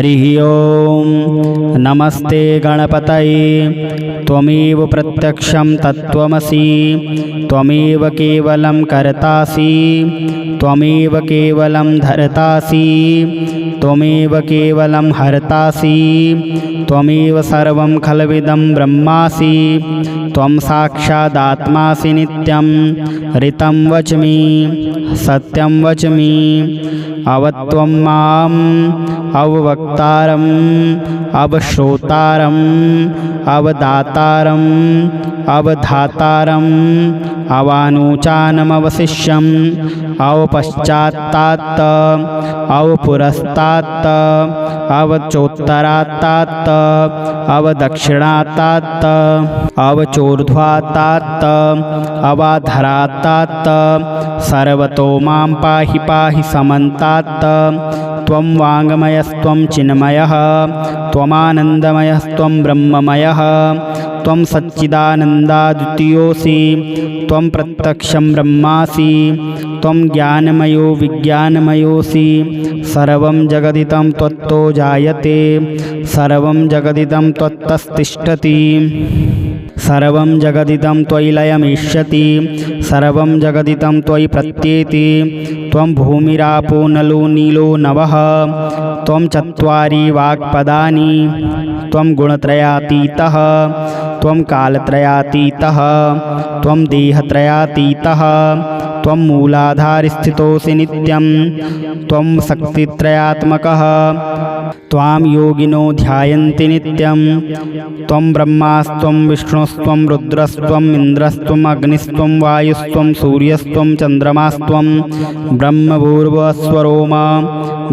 हरिः ओं नमस्ते गणपतये त्वमेव प्रत्यक्षं तत्त्वमसि त्वमेव केवलं कर्तासि त्वमेव केवलं धर्तासि त्वमेव केवलं हर्तासि त्वमेव सर्वं खल्विदं ब्रह्मासि त्वं साक्षादात्मासि नित्यं ऋतं वच्मि सत्यं वच्मि अवत्वं माम् अववक्तारम् अवश्रोतारम् अवदातारम् अवधातारम् अवानुचानमवशिष्यम् अवपश्चात्तात् अवपुरस्तात् अवचोत्तरात्तात् अवदक्षिणात्तात् अवचोर्ध्वात्तात् अवाधरात्तात् सर्वतो मां पाहि पाहि समन्तात् त्वं वाङ्मयस्त्वं चिन्मयः त्वमानन्दमयस्त्वं ब्रह्ममयः त्वं सच्चिदानन्दाद्वितीयोऽसि त्वं प्रत्यक्षं ब्रह्मासि त्वं ज्ञानमयो विज्ञानमयोऽसि सर्वं जगदिदं त्वत्तो जायते सर्वं जगदिदं त्वत्तस्तिष्ठति सर्वं जगदिदं त्वयि लयमिष्यति सर्वं जगदिदं त्वयि प्रत्येति त्वं भूमिरापो नलो नीलो नवः त्वं चत्वारि वाक्पदानि त्वं गुणत्रयातीतः त्वं कालत्रयातीतः त्वं देहत्रयातीतः त्वं मूलाधारस्थितोऽसि नित्यं त्वं शक्तित्रयात्मकः त्वां योगिनो ध्यायन्ति नित्यं त्वं ब्रह्मास्त्वं विष्णुस्त्वं रुद्रस्त्वम् इन्द्रस्त्वम् अग्निस्त्वं वायुस्त्वं सूर्यस्त्वं चन्द्रमास्त्वं ब्रह्मभूर्भुवस्वरोम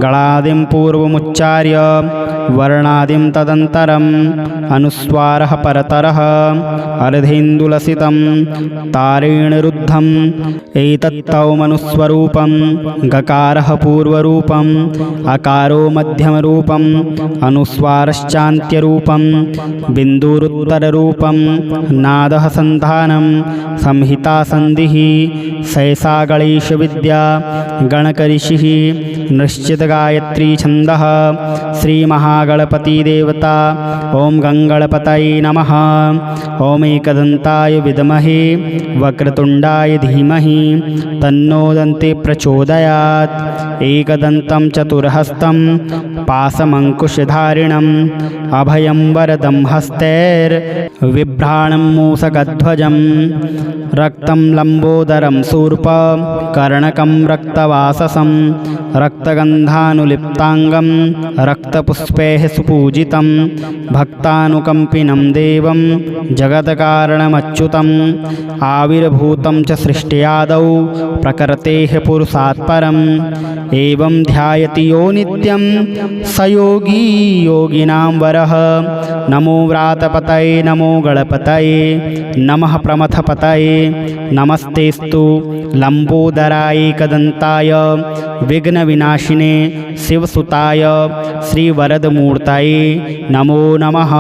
गणादिं पूर्वमुच्चार्य वर्णादिं तदन्तरम् अनुस्वारः परतरः अर्धेन्दुलसितं तारेण रुद्धम् एतत्तौमनुस्वरूपं गकारः पूर्वरूपम् अकारो मध्यमरूपम् अनुस्वारश्चान्त्यरूपं बिन्दुरुत्तररूपं नादः सन्धानं संहिता सन्धिः सैषा गणेशविद्या गणकऋषिः निश्चितगायत्री छन्दः श्रीमहागणपतिदेवता ॐ गङ्गणपतये नमः ॐ एकदन्ताय विद्महे वक्रतुण्डाय धीमहि तन्नो दन्ते प्रचोदयात् एकदन्तं चतुर्हस्तं पाशमङ्कुशधारिणम् अभयं वरदं हस्तैर्बिभ्राणं मूषकध्वजं रक्तं लम्बोदरं शूर्पकर्णकं रक्तवाससं रक्तगन्धानुलिप्ताङ्गं रक्तपुष्पैः सुपूजितं भक्तानुकम्पिनं देवं जगत्कारणमच्युतम् आविर्भूतं च सृष्ट्यादौ प्रकृतेः पुरुषात् परम् एवं ध्यायति यो नित्यं स योगी योगिनां वरः नमो व्रातपतये नमो गणपतये नमः प्रमथपतये नमस्तेस्तु लम्बोदराय एकदन्ताय विघ्नविनाशिने शिवसुताय श्रीवरदमूर्तये नमो नमः।